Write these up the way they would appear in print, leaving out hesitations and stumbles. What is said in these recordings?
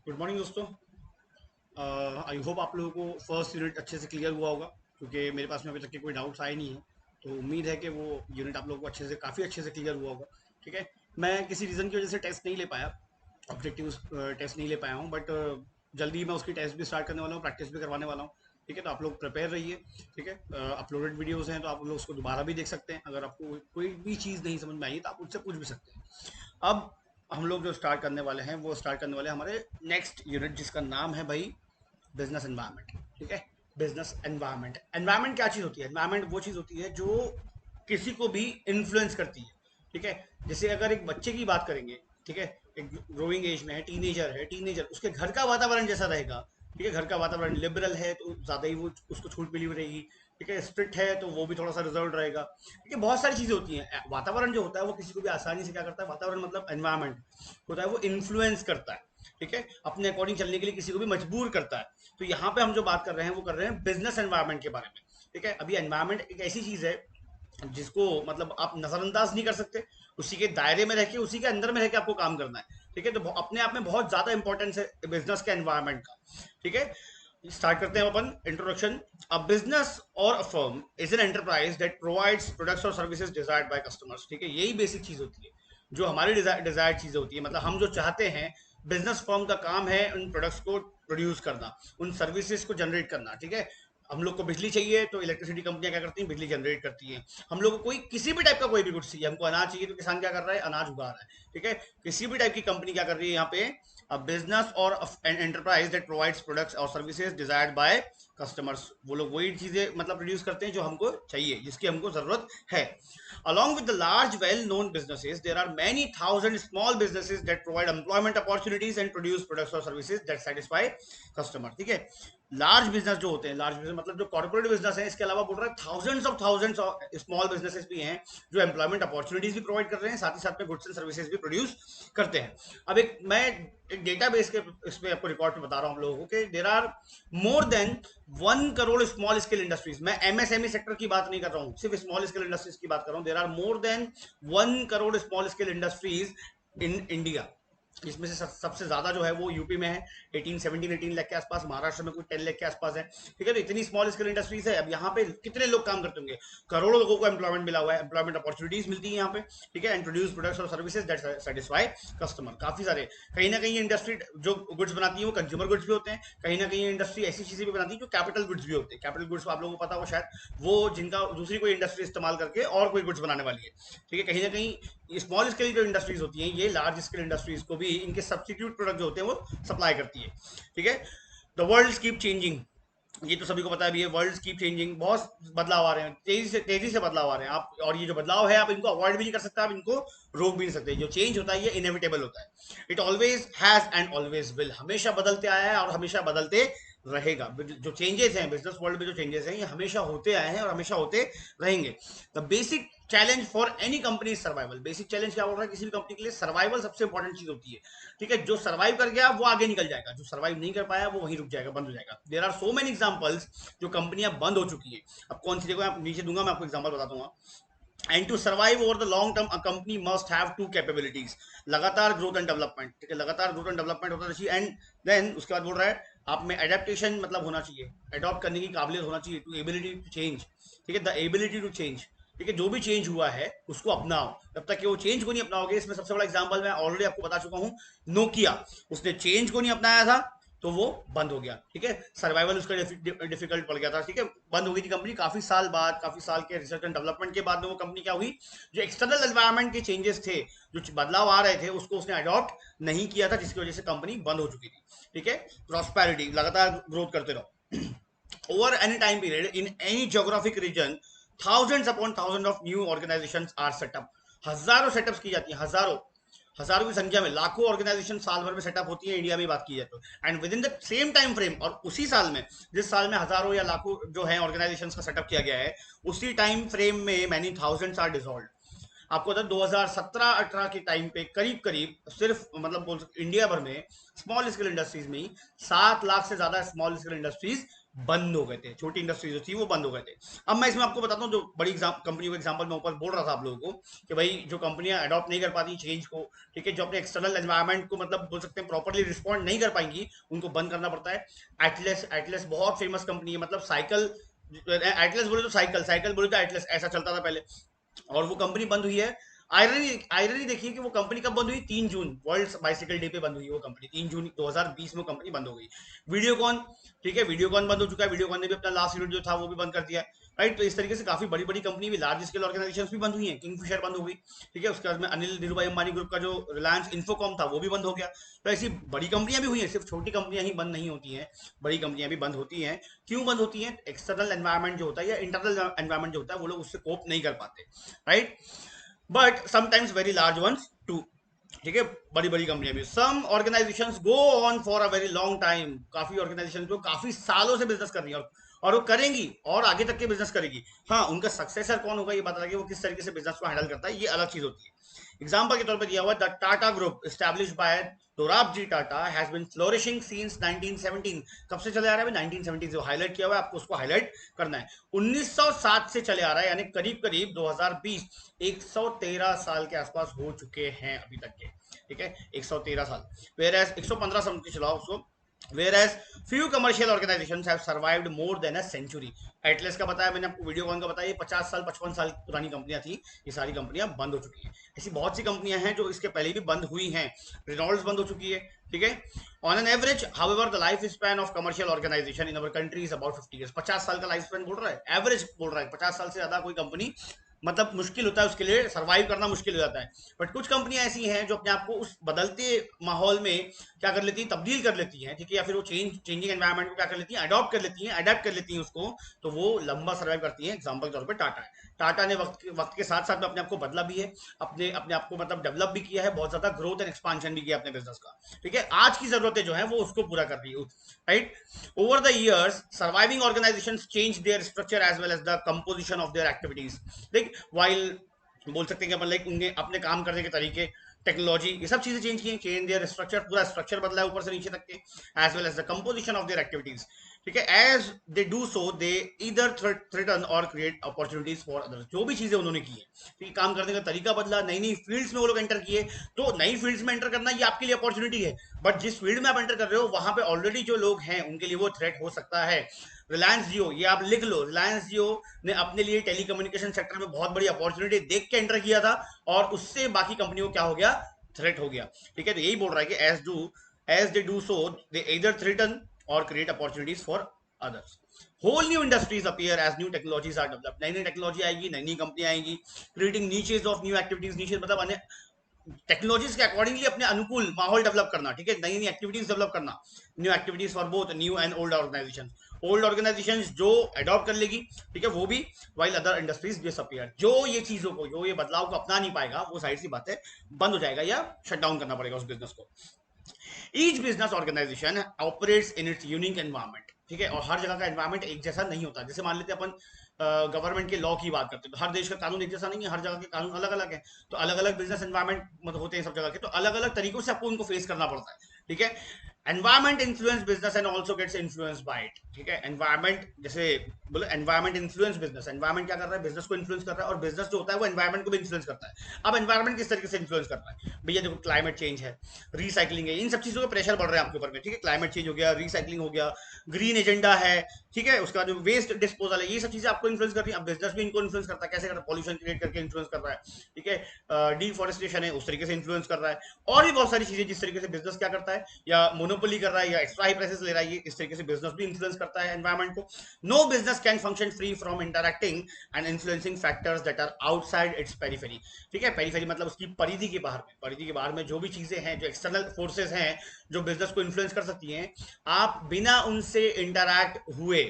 Good morning दोस्तों। I hope आप लोगों को फर्स्ट यूनिट अच्छे से क्लियर हुआ होगा, क्योंकि मेरे पास में अभी तक के कोई डाउट्स आए नहीं है। तो उम्मीद है कि वो यूनिट आप लोगों को काफ़ी अच्छे से क्लियर हुआ होगा। ठीक है। मैं किसी रीज़न की वजह से टेस्ट नहीं ले पाया, ऑब्जेक्टिव टेस्ट नहीं ले पाया हूँ, बट जल्दी मैं उसकी टेस्ट भी स्टार्ट करने वाला हूँ, प्रैक्टिस भी करवाने वाला हूँ। ठीक है, तो आप लोग प्रिपेयर रहिए। ठीक है, अपलोडेड वीडियोज़ हैं तो आप लोग उसको दोबारा भी देख सकते हैं। अगर आपको कोई भी चीज़ नहीं समझ में आई तो आप मुझसे पूछ भी सकते हैं। अब हम लोग जो स्टार्ट करने वाले हैं वो स्टार्ट करने वाले हैं हमारे नेक्स्ट यूनिट, जिसका नाम है भाई बिजनेस एनवायरनमेंट। ठीक है, बिजनेस एनवायरनमेंट। एनवायरनमेंट क्या चीज़ होती है? एनवायरनमेंट वो चीज़ होती है जो किसी को भी इन्फ्लुएंस करती है। ठीक है, जैसे अगर एक बच्चे की बात करेंगे, ठीक है, एक ग्रोइंग एज में है, टीनेजर, उसके घर का वातावरण जैसा रहेगा। ठीक है, घर का वातावरण लिबरल है तो ज़्यादा ही वो उसको छूट मिली हुई रहेगी। ठीक है, स्ट्रिक्ट है तो वो भी थोड़ा सा रिजर्व रहेगा। ठीक है, बहुत सारी चीज़ें होती हैं। वातावरण जो होता है वो किसी को भी आसानी से क्या करता है, वातावरण मतलब एनवायरनमेंट होता है, वो इन्फ्लुएंस करता है। ठीक है, अपने अकॉर्डिंग चलने के लिए किसी को भी मजबूर करता है। तो यहाँ पे हम जो बात कर रहे हैं वो कर रहे हैं बिजनेस एनवायरनमेंट के बारे में। ठीक है, अभी एनवायरनमेंट एक ऐसी चीज है जिसको मतलब आप नजरअंदाज नहीं कर सकते। उसी के दायरे में रह के, उसी के अंदर में रह के आपको काम करना है। ठीक है, तो अपने आप में बहुत ज्यादा इंपॉर्टेंस है बिजनेस के एनवायरनमेंट का। ठीक है, स्टार्ट करते हैं अपन इंट्रोडक्शन। अ बिजनेस और a firm is an enterprise that provides products और सर्विसेज डिजायर्ड बाय कस्टमर्स। ठीक है, यही बेसिक चीज होती है जो हमारी डिजायर्ड चीजें होती है, मतलब हम जो चाहते हैं। बिजनेस फर्म का काम है उन प्रोडक्ट्स को प्रोड्यूस करना, उन सर्विसेज को जनरेट करना। ठीक है, हम लोग को बिजली चाहिए तो इलेक्ट्रिसिटी कंपनियां क्या करती हैं, बिजली जनरेट करती हैं। हम लोग को कोई किसी भी टाइप का कोई भी गुड्स चाहिए, हमको अनाज चाहिए तो किसान क्या कर रहा है, अनाज उगा रहा है। ठीक है, किसी भी टाइप की कंपनी क्या कर रही है यहाँ पे, a business or an enterprise that provides products or services desired by customers। वो लोग वही चीजें मतलब प्रोड्यूस करते हैं जो हमको चाहिए, जिसकी हमको जरूरत है। Along with the large well-known businesses, there are many thousand small businesses that provide employment opportunities and produce products or services that satisfy customer। ठीक है, लार्ज बिजनेस जो होते हैं, लार्ज बिजनेस मतलब जो कॉर्पोरेट बिजनेस है, इसके अलावा बोल रहा है थाउजेंड्स ऑफ स्मॉल बिजनेसेस भी हैं जो एम्प्लॉयमेंट अपॉर्चुनिटीज भी प्रोवाइड कर रहे हैं, साथ ही साथ में गुड्स एंड सर्विसेज भी प्रोड्यूस करते हैं। अब एक डेटाबेस के इस पे आपको रिकॉर्ड पे बता रहा हूँ हम लोगों को कि there are more than 1 crore small scale industries. मैं एमएसएमई सेक्टर की बात नहीं कर रहा हूँ, सिर्फ स्मॉल स्केल इंडस्ट्रीज की बात कर रहा हूँ। There are more than 1 crore small scale industries in India. इसमें से सबसे ज्यादा जो है वो यूपी में है, 18 लाख के आसपास। महाराष्ट्र में कुछ 10 लाख के आसपास है। ठीक है, तो इतनी स्मॉल स्केल इंडस्ट्रीज है। अब यहाँ पे कितने लोग काम करते होंगे, करोड़ों लोगों को एम्प्लॉयमेंट मिला हुआ है, एम्प्लॉयमेंट अपॉर्चुनिटीज मिलती है यहाँ पे। ठीक है, इंट्रोड्यूस प्रोडक्ट्स और सर्विसेज दैट सेटिस्फाई कस्टमर, काफी सारे। कहीं ना कहीं इंडस्ट्री जो गुड्स बनाती है वो कंज्यूमर गुड्स भी होते हैं, कहीं ना कहीं इंडस्ट्री ऐसी चीजें भी बनाती है जो कैपिटल गुड्स भी होते हैं। कैपिटल गुड्स आप लोगों को पता हो शायद, वो जिनका दूसरी कोई इंडस्ट्री इस्तेमाल करके और कोई गुड्स बनाने वाली है। ठीक है, कहीं ना कहीं स्मॉल स्केल जो इंडस्ट्रीज होती हैं ये लार्ज स्केल इंडस्ट्रीज को भी इनके सब्सिट्यूट प्रोडक्ट जो होते हैं वो सप्लाई करती है। ठीक है, द वर्ल्ड कीप चेंजिंग, ये तो सभी को पता है। वर्ल्ड कीप चेंजिंग, बहुत बदलाव आ रहे हैं, तेजी से बदलाव आ रहे हैं आप, और ये जो बदलाव है आप इनको अवॉइड भी नहीं कर सकते, आप इनको रोक भी नहीं सकते। जो चेंज होता है ये इनएविटेबल होता है। It always has and always will, हमेशा बदलते आया है और हमेशा बदलते रहेगा। जो चेंजेस हैं बिजनेस वर्ल्ड में, जो चेंजेस हैं ये हमेशा होते आए हैं और हमेशा होते रहेंगे। The basic challenge for any company survival. Basic challenge क्या बोल रहा है, किसी भी कंपनी के लिए सर्वाइवल सबसे इंपॉर्टेंट चीज होती है। ठीक है, जो सर्वाइव कर गया वो आगे निकल जाएगा, जो सर्वाइव नहीं कर पाया वो वहीं रुक जाएगा, बंद हो जाएगा। There are so many examples जो कंपनियां बंद हो चुकी है। अब कौन सी, देखो मैं नीचे दूंगा, मैं आपको एग्जाम्पल बता दूंगा। And to survive over the long term, a company must have two capabilities, लगातार ग्रोथ एंड डेवलपमेंट। ठीक है, लगातार ग्रोथ एंड डेवलपमेंट होता चाहिए। एंड देन उसके बाद बोल रहा है आप में एडेप्टेशन मतलब होना चाहिए, अडॉप्ट करने की काबिलियत होना चाहिए, टू एबिलिटी टू चेंज। ठीक है, द एबिलिटी टू चेंज। ठीक है, जो भी चेंज हुआ है उसको अपनाओ। जब तक कि वो चेंज को नहीं अपनाओगे, इसमें सबसे बड़ा एग्जांपल मैं ऑलरेडी आपको बता चुका हूं, नोकिया। उसने चेंज को नहीं अपनाया था तो वो बंद हो गया। ठीक है, सर्वाइवल उसका डिफिकल्ट पड़ गया था। ठीक है, बंद हो गई थी कंपनी काफी साल बाद, काफी साल के रिसर्च एंड डेवलपमेंट के बाद में वो कंपनी क्या हुई, जो एक्सटर्नल एनवायरनमेंट के चेंजेस थे, जो बदलाव आ रहे थे, उसको उसने अडॉप्ट नहीं किया था, जिसकी वजह से कंपनी बंद हो चुकी थी। ठीक है, प्रॉस्पेरिटी, लगातार ग्रोथ करते रहो। Over any time period in any geographic region, thousands upon thousand of new organisations are set up. हजारों सेटअप्स की जाती हैं, हजारों, हजारों की संख्या में, लाखों ऑर्गेनाइजेशन साल भर में सेटअप होती है इंडिया में बात की जाए तो। And with in the same time frame, और उसी साल में, जिस साल में हजारों या लाखों जो है ऑर्गेनाइजेशन का सेटअप किया गया है, उसी टाइम फ्रेम में मैनी थाउजेंड्स आर डिसॉल्व। आपको बता 2017-18 के टाइम पे करीब करीब सिर्फ मतलब बोल सकते इंडिया भर में स्मॉल स्केल इंडस्ट्रीज में ही 7 लाख से ज्यादा स्मॉल स्केल इंडस्ट्रीज बंद हो गए थे, छोटी इंडस्ट्री जो थी वो बंद हो गए थे। अब मैं इसमें आपको बताता हूँ, जो बड़ी कंपनियों का एग्जांपल मैं ऊपर बोल रहा था आप लोगों को कि भाई जो कंपनियां अडॉप्ट नहीं कर पाती चेंज को, ठीक है, जो अपने एक्सटर्नल एनवायरनमेंट को मतलब बोल सकते हैं प्रॉपरली रिस्पॉन्ड नहीं कर पाएंगी, उनको बंद करना पड़ता है। एटलस, एटलस बहुत फेमस कंपनी है, मतलब साइकिल, एटलस बोले तो साइकिल, साइकिल बोले तो एटलस, ऐसा चलता था पहले, और वो कंपनी बंद हुई है। आयरनी, आयरनी देखिए कि वो कंपनी कब बंद हुई, 3 जून, वर्ल्ड बाइसिकल डे पे बंद हुई वो कंपनी, 3 जून 2020 में कंपनी बंद हो गई। वीडियोकॉन, ठीक है, वीडियोकॉन बंद हो चुका है, वीडियोकॉन ने भी अपना लास्ट यूनिट जो था वो भी बंद कर दिया है, राइट। तो इस तरीके से काफी बड़ी बड़ी कंपनी भी, लार्ज स्केल ऑर्गेनाइजेशन भी बंद हुई है, किंगफिशर बंद हो गई, ठीक है, उसके बाद में अनिल धीरू भाई अंबानी ग्रुप का जो रिलायंस इन्फोकॉम था वो भी बंद हो गया। तो ऐसी बड़ी कंपनियां भी हुई हैं, सिर्फ छोटी कंपनियां ही बंद नहीं होती हैं, बड़ी कंपनियां भी बंद होती हैं। क्यों बंद होती हैं? एक्सटर्नल एनवायरनमेंट जो होता है या इंटरनल एनवायरनमेंट जो होता है वो लोग उससे कोप नहीं कर पाते, right. But sometimes very large ones too, ठीक है, बड़ी बड़ी कंपनियां भी, some organisations go on for a very long time, काफी ऑर्गेनाइजेशन जो काफी सालों से बिजनेस कर रही है, और वो करेंगी और आगे तक के बिजनेस करेगी। हाँ, उनका सक्सेसर कौन होगा ये पता लगे, वो किस तरीके से बिजनेस को हैंडल करता है, ये अलग चीज होती है। एग्जाम्पल के तौर पर दिया हुआ, the Tata group established by Dorabji Tata has been flourishing since 1917। कब से चले आ रहा है? 1970 जो हाईलाइट किया हुआ है, आपको उसको हाईलाइट करना है। 1907 से चले आ रहा है, यानी करीब करीब 2020, 113 साल के आसपास हो चुके हैं अभी तक के, ठीक है, 113 साल, वेर एज 115 समझ के चलाओ उसको, whereas few commercial organisation have survived more than a century. Atlas का बताया मैंने आपको, वीडियोकॉन का बताया, 50 साल 55 साल पुरानी कंपनियां थी, ये सारी कंपनियां बंद हो चुकी हैं। ऐसी बहुत सी कंपनियां हैं जो इसके पहले भी बंद हुई हैं, रिनॉल्ड्स बंद हो चुकी है, ठीक है। On an average however the life span of commercial organisation in our country is about 50 years. 50 साल का लाइफ स्पैन बोल रहा है, एवरेज बोल रहा है, 50 साल से ज्यादा कोई कंपनी मतलब मुश्किल होता है, उसके लिए सरवाइव करना मुश्किल हो जाता है। बट कुछ कंपनियां ऐसी हैं जो अपने आप को उस बदलते माहौल में क्या कर लेती हैं, तब्दील कर लेती हैं, ठीक है, या फिर वो चेंजिंग एनवायरनमेंट को क्या कर लेती हैं, अडॉप्ट कर लेती हैं, अडेप्ट कर लेती हैं उसको, तो वो लंबा सर्वाइव करती हैं। एग्जाम्पल के तौर पर टाटा है, टाटा ने वक्त के साथ साथ में अपने आप को बदला भी है, अपने अपने आप को मतलब डेवलप भी किया है, बहुत ज्यादा ग्रोथ एंड एक्सपांशन भी किया अपने बिजनेस का, ठीक है, आज की जरूरतें जो है वो उसको पूरा कर रही है, right. Over the years, surviving organizations change their structure as well as the composition of their activities. Like while बोल सकते हैं कि अपन लाइक उनके अपने काम करने के तरीके, टेक्नोलॉजी, ये सब चीजें चेंज की हैं, चेंज देयर स्ट्रक्चर, पूरा स्ट्रक्चर बदला है ऊपर से नीचे तक के, as well as the composition of their activities, ठीक है। As they do so they either threaten or create opportunities for others. जो भी चीजें उन्होंने की है, ठीक है, काम करने का तरीका बदला, नई नई फील्ड्स में वो लोग एंटर किए, तो नई फील्ड्स में एंटर करना ये आपके लिए अपॉर्चुनिटी है, बट जिस फील्ड में आप एंटर कर रहे हो वहां पे ऑलरेडी जो लोग हैं उनके लिए वो थ्रेट हो सकता है। रिलायंस जियो, ये आप लिख लो, रिलायंस जियो ने अपने लिए टेलीकम्युनिकेशन सेक्टर में बहुत बड़ी अपॉर्चुनिटी देख के एंटर किया था, और उससे बाकी कंपनियों को क्या हो गया, थ्रेट हो गया, ठीक है। तो यही बोल रहा है कि as they do so they either threaten or create opportunities for others. Whole new industries appear as new technologies are develop. नई नई टेक्नोलॉजी आएगी, नई नई कंपनी आएंगी, creating niches of new activities, niches मतलब टेक्नोलॉजीज के अकॉर्डिंगली अपने अनुकूल माहौल डेवलप करना, ठीक है, नई नई एक्टिविटीज डेवलप करना, new activities for both new and old organisation. Old organisation जो अडॉप्ट कर लेगी, ठीक है, वो भी, वाइल अदर इंडस्ट्रीज डिसअपीयर। जो ये चीजों को, जो ये बदलाव को अपना नहीं पाएगा, वो साइड सी बात है, बंद हो जाएगा या शट डाउन करना पड़ेगा उस बिजनेस को। Each business organisation operates in its unique environment, ठीक है, और हर जगह का एनवायरमेंट एक जैसा नहीं होता। जैसे मान लेते हैं अपन गवर्नमेंट के लॉ की बात करते हैं, तो हर देश का कानून एक जैसा नहीं है, हर जगह के कानून अलग अलग है, तो अलग अलग बिजनेस एनवायरमेंट मतलब होते हैं सब जगह के, तो अलग अलग तरीकों से आपको उनको फेस करना पड़ता है, ठीक है। Environment influence business and also gets influence by it, ठीक है। एनवायरमेंट जैसे बोले, एनवायरमेंट इन्फ्लुएंस बिजनेस, एनवायरमेंट क्या कर रहा है, बिजनेस को इन्फ्लुएंस कर रहा है, और बिजनेस जो होता है वो एनवायरमेंट को भी इन्फ्लुएंस करता है। अब एनवायरमेंट किस तरीके से इन्फ्लुएंस कर रहा है भैया, देखो, क्लाइमेट चेंज है, रिसाइकलिंग है, इन सब चीजों का प्रेशर बढ़ रहा है आपके ऊपर में, ठीक है, क्लाइमेट चेंज हो गया, रिसाइकलिंग हो गया, ग्रीन एजेंडा है, ठीक है, उसका जो वेस्ट डिस्पोजल है, ये सब चीजें आपको इन्फ्लुएंस कर रही है। अब बिजनेस भी इनको इन्फ्लुएंस करता है, कैसे करता है, पॉल्यूशन क्रिएट करके इन्फ्लुएंस कर रहा है, ठीक है, डिफॉरेस्टेशन है, उस तरीके से इन्फ्लुएंस कर रहा है, और भी बहुत सारी चीजें जिस तरीके से बिजनेस क्या करता है, या मोनोपोली कर रहा है, या एक्स्ट्रा हाई प्राइसेस ले रहा है, इस तरीके से बिजनेस भी इन्फ्लुएंस करता है एनवायरमेंट को। No business can function free from interacting and influencing factors that are outside its periphery, ठीक है, पेरिफेरी मतलब उसकी परिधि के बाहर में, परिधि के बाहर में जो भी चीजें हैं, जो एक्सटर्नल फोर्सेस हैं जो बिजनेस को इन्फ्लुएंस कर सकती हैं, आप बिना उनसे इंटरैक्ट हुए,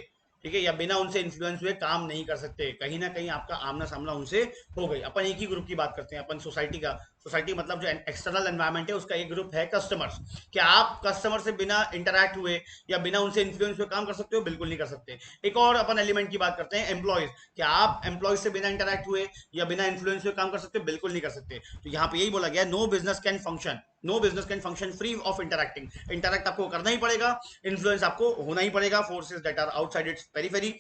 ठीक है, या बिना उनसे इन्फ्लुएंस हुए काम नहीं कर सकते। कहीं ना कहीं आपका आमना सामना उनसे हो गई। अपन एक ही ग्रुप की बात करते हैं, अपन सोसाइटी का सोसाइटी मतलब जो एक्सटर्नल एनवायरनमेंट है उसका एक ग्रुप है कस्टमर्स। क्या आप कस्टमर से बिना इंटरैक्ट हुए या बिना उनसे इन्फ्लुएंस हुए काम कर सकते हो? बिल्कुल नहीं कर सकते। एक और अपन एलिमेंट की बात करते हैं, एम्प्लॉयज। क्या आप एम्प्लॉयज से बिना इंटरैक्ट हुए या बिना इन्फ्लुएंस हुए काम कर सकते हो? बिल्कुल नहीं कर सकते। तो यहाँ पे यही बोला गया, no business can function free of interacting. Interact आपको करना ही पड़ेगा, इन्फ्लुएंस आपको होना ही पड़ेगा, forces that are outside its periphery.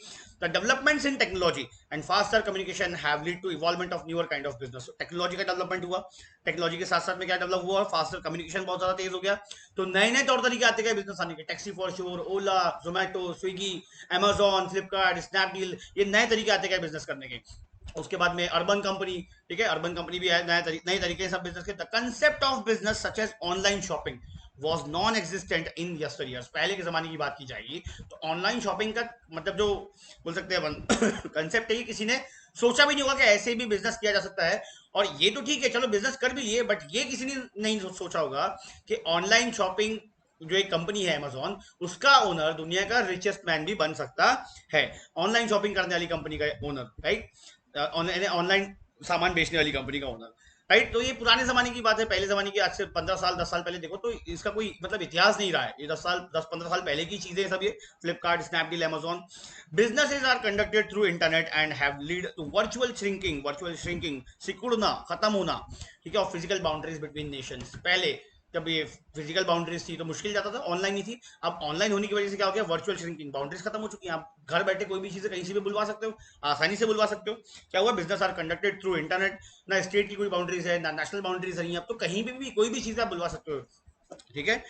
The developments in technology and faster communication have lead to evolvement of newer kind of business. Technology का development हुआ, टेक्नोलॉजी के साथ साथ में क्या डेवलप हुआ? फास्टर कम्युनिकेशन बहुत ज्यादा तेज हो गया, तो नए नए तौर तरीके आते गए बिजनेस आने के। Taxi for sure, Ola, Zomato, Swiggy, Amazon, Flipkart, Snapdeal, ये नए तरीके आते गए बिजनेस करने के। उसके बाद में अर्बन कंपनी, ठीक है, अर्बन कंपनी भी है, नए तरीके सब बिजनेस के। The concept of business such as online shopping was non existent in yesteryears. पहले के जमाने की बात की जाएगी तो ऑनलाइन शॉपिंग का मतलब जो बोल सकते हैं कंसेप्ट है, ये किसी ने सोचा भी नहीं होगा कि ऐसे भी बिजनेस किया जा सकता है। और ये तो ठीक है, चलो बिजनेस कर भी लिए, बट ये किसी ने नहीं सोचा होगा कि ऑनलाइन शॉपिंग जो एक कंपनी है अमेजॉन, उसका ओनर दुनिया का रिचेस्ट मैन भी बन सकता है। ऑनलाइन शॉपिंग करने वाली कंपनी का ओनर, राइट, ऑनलाइन सामान बेचने वाली कंपनी का ओनर, राइट। तो ये पुराने जमाने की बात है, पहले जमाने की। आज से 15 साल 10 साल पहले देखो तो इसका कोई मतलब इतिहास नहीं रहा है। ये 10 15 साल पहले की चीजें सब, ये Flipkart, Snapdeal, Amazon. Businesses are conducted through internet and have lead to virtual shrinking, सिकुड़ना, खत्म होना, ठीक है, और फिजिकल बाउंड्रीज बिटवीन नेशंस। पहले जब ये फिजिकल बाउंड्रीज थी तो मुश्किल जाता था, ऑनलाइन नहीं थी। अब ऑनलाइन होने की वजह से क्या हो गया? वर्चुअल श्रिंकिंग, बाउंड्रीज खत्म हो चुकी हैं। आप घर बैठे कोई भी चीजें कहीं से भी बुलवा सकते हो, आसानी से बुलवा सकते हो। क्या हुआ? Business are conducted through internet. ना स्टेट की कोई बाउंड्रीज है, ना नेशनल बाउंड्रीज है, अब तो कहीं भी कोई भी चीज आप बुलवा सकते हो, ठीक है।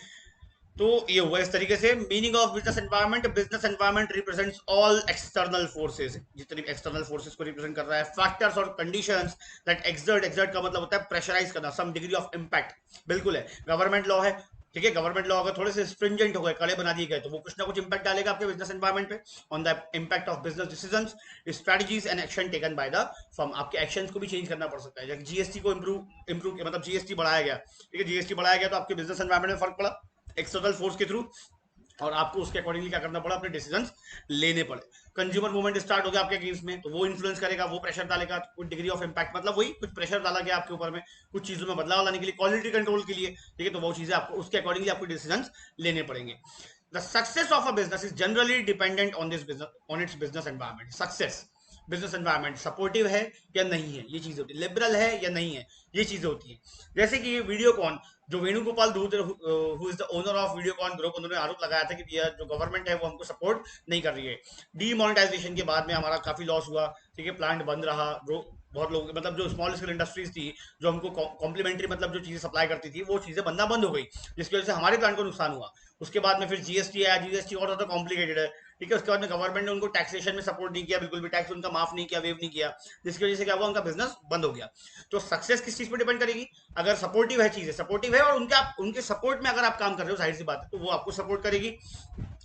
तो ये हुआ इस तरीके से meaning of business environment represents all external forces, जितनी एक्सटर्नल फोर्सेस को रिप्रेजेंट कर रहा है। फैक्टर्स और कंडीशंस दैट एक्सर्ट का मतलब होता है प्रेशराइज करना, सम डिग्री ऑफ इम्पैक्ट। बिल्कुल है, गवर्नमेंट लॉ है, ठीक है, गवर्नमेंट लॉ अगर थोड़े से स्ट्रिंजेंट हो गए, कड़े बना दिए गए, तो वो कुछ ना कुछ इंपैक्ट डालेगा आपके बिजनेस एनवायरनमेंट पे। On the impact of business decisions, strategies and action taken by the firm. आपके एक्शंस को भी चेंज करना पड़ सकता है। जब जीएसटी को इम्प्रूव मतलब जीएसटी बढ़ाया गया, ठीक है, जीएसटी बढ़ाया गया तो आपके बिजनेस एनवायरनमेंट में फर्क पड़ा एक्सटर्नल फोर्स के थ्रू, और आपको उसके अकॉर्डिंगली क्या करना पड़ा? अपने डिसीजंस लेने पड़े। कंज्यूमर मूवमेंट स्टार्ट हो गया आपके अगेंस्ट में, तो वो इन्फ्लुएंस करेगा, वो प्रेशर डालेगा, कुछ डिग्री ऑफ इम्पैक्ट, मतलब वही कुछ प्रेशर डाला गया आपके ऊपर में, कुछ चीजों में बदलाव लाने के लिए, क्वालिटी कंट्रोल के लिए, ठीक है, तो वो चीजें आपको उसके अकॉर्डिंगली आपको डिसीजंस लेने पड़ेंगे। The success of a business is generally dependent on this business, on it's business environment. Success, business environment supportive है या नहीं है, ये चीजें होती है। लिबरल है या नहीं है, ये चीजें होती है। जैसे कि वीडियोकॉन, जो Venugopal Dhoot, who is the owner of Videocon group, उन्होंने आरोप लगाया था कि यह जो गवर्नमेंट है वो हमको सपोर्ट नहीं कर रही है। डीमोनेटाइजेशन के बाद में हमारा काफी लॉस हुआ, ठीक है, प्लांट बंद रहा, बहुत लोग मतलब जो स्मॉल स्केल इंडस्ट्रीज थी, जो हमको कॉम्प्लीमेंट्री मतलब जो चीजें सप्लाई करती थी, वो चीजें बनना बंद हो गई, जिसकी वजह से हमारे प्लांट को नुकसान हुआ। उसके बाद में फिर जीएसटी आया, जीएसटी और ज्यादा कॉम्प्लिकेटेड है, ठीक है। उसके बाद में गवर्नमेंट ने उनको टैक्सेशन में सपोर्ट नहीं किया, बिल्कुल भी टैक्स उनका माफ नहीं किया, वेव नहीं किया, जिसकी वजह से क्या हुआ? उनका बिजनेस बंद हो गया। तो सक्सेस किस चीज पर डिपेंड करेगी? अगर सपोर्टिव है, चीजें सपोर्टिव है और उनके सपोर्ट में अगर आप काम कर रहे हो, जाहिर सी बात है, तो वो आपको सपोर्ट करेगी।